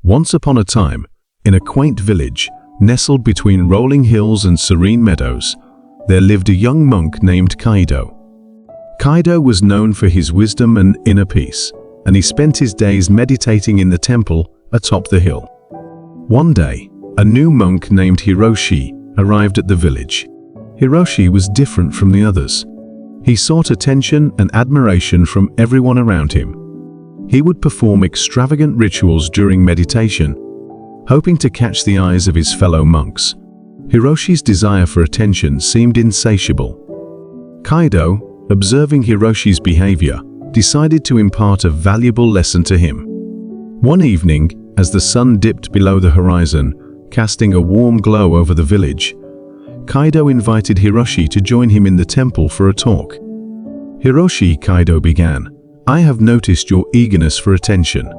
Once upon a time, in a quaint village, nestled between rolling hills and serene meadows, there lived a young monk named Kaido. Kaido was known for his wisdom and inner peace, and he spent his days meditating in the temple atop the hill. One day, a new monk named Hiroshi arrived at the village. Hiroshi was different from the others. He sought attention and admiration from everyone around him. He would perform extravagant rituals during meditation, hoping to catch the eyes of his fellow monks. Hiroshi's desire for attention seemed insatiable. Kaido, observing Hiroshi's behavior, decided to impart a valuable lesson to him. One evening, as the sun dipped below the horizon, casting a warm glow over the village, Kaido invited Hiroshi to join him in the temple for a talk. "Hiroshi," Kaido began, "I have noticed your eagerness for attention.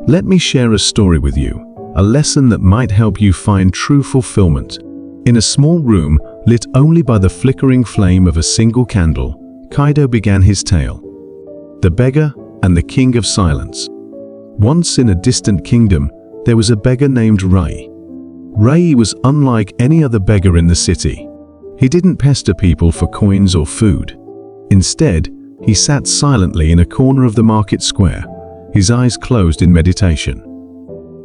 Let me share a story with you, a lesson that might help you find true fulfillment." In a small room, lit only by the flickering flame of a single candle, Kaido began his tale. The beggar and the king of silence. Once in a distant kingdom, there was a beggar named Rai. Rai was unlike any other beggar in the city. He didn't pester people for coins or food. Instead, he sat silently in a corner of the market square, his eyes closed in meditation.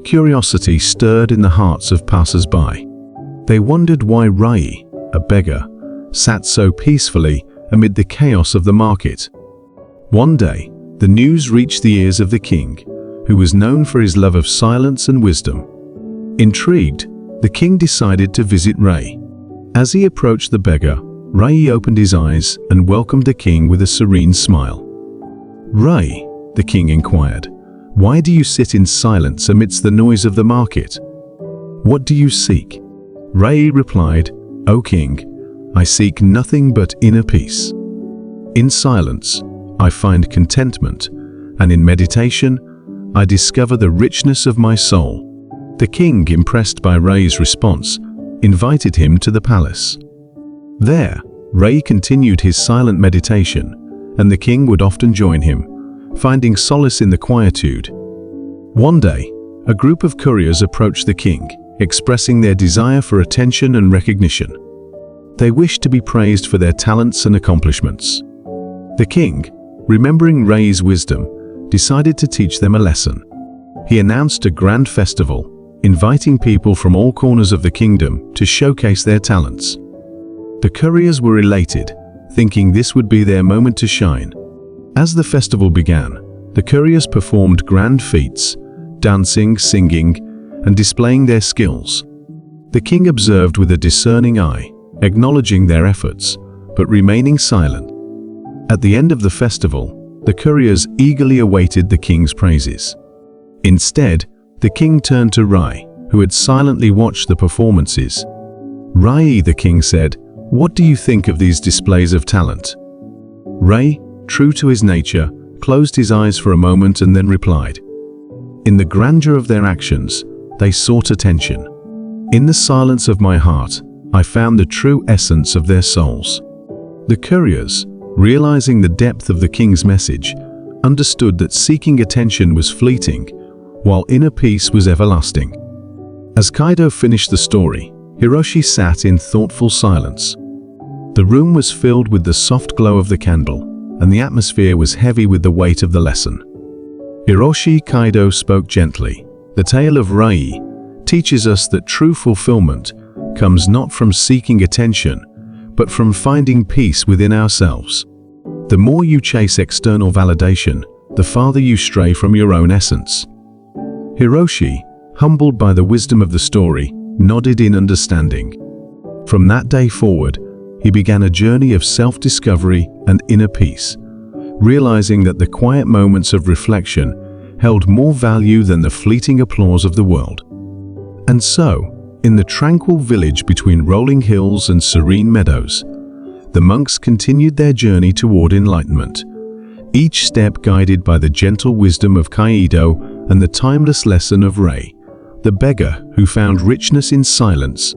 Curiosity stirred in the hearts of passers-by. They wondered why Rai, a beggar, sat so peacefully amid the chaos of the market. One day, the news reached the ears of the king, who was known for his love of silence and wisdom. Intrigued, the king decided to visit Rai. As he approached the beggar, Rai opened his eyes and welcomed the king with a serene smile. "Rai," the king inquired, "why do you sit in silence amidst the noise of the market? What do you seek?" Rai replied, "O king, I seek nothing but inner peace. In silence, I find contentment, and in meditation, I discover the richness of my soul." The king, impressed by Rai's response, invited him to the palace. There, Rai continued his silent meditation, and the king would often join him, finding solace in the quietude. One day, a group of couriers approached the king, expressing their desire for attention and recognition. They wished to be praised for their talents and accomplishments. The king, remembering Rai's wisdom, decided to teach them a lesson. He announced a grand festival, inviting people from all corners of the kingdom to showcase their talents. The couriers were elated, thinking this would be their moment to shine. As the festival began, the couriers performed grand feats, dancing, singing, and displaying their skills. The king observed with a discerning eye, acknowledging their efforts, but remaining silent. At the end of the festival, the couriers eagerly awaited the king's praises. Instead, the king turned to Rai, who had silently watched the performances. "Rai," the king said, "what do you think of these displays of talent?" Rai, true to his nature, closed his eyes for a moment and then replied, "In the grandeur of their actions, they sought attention. In the silence of my heart, I found the true essence of their souls." The couriers, realizing the depth of the king's message, understood that seeking attention was fleeting, while inner peace was everlasting. As Kaido finished the story, Hiroshi sat in thoughtful silence. The room was filled with the soft glow of the candle, and the atmosphere was heavy with the weight of the lesson. Hiroshi, Kaido spoke gently. The tale of Rai teaches us that true fulfillment comes not from seeking attention, but from finding peace within ourselves. The more you chase external validation, the farther you stray from your own essence. Hiroshi, humbled by the wisdom of the story, nodded in understanding. From that day forward, he began a journey of self-discovery and inner peace, realizing that the quiet moments of reflection held more value than the fleeting applause of the world. And so, in the tranquil village between rolling hills and serene meadows, the monks continued their journey toward enlightenment, each step guided by the gentle wisdom of Kaido and the timeless lesson of Rai, the beggar who found richness in silence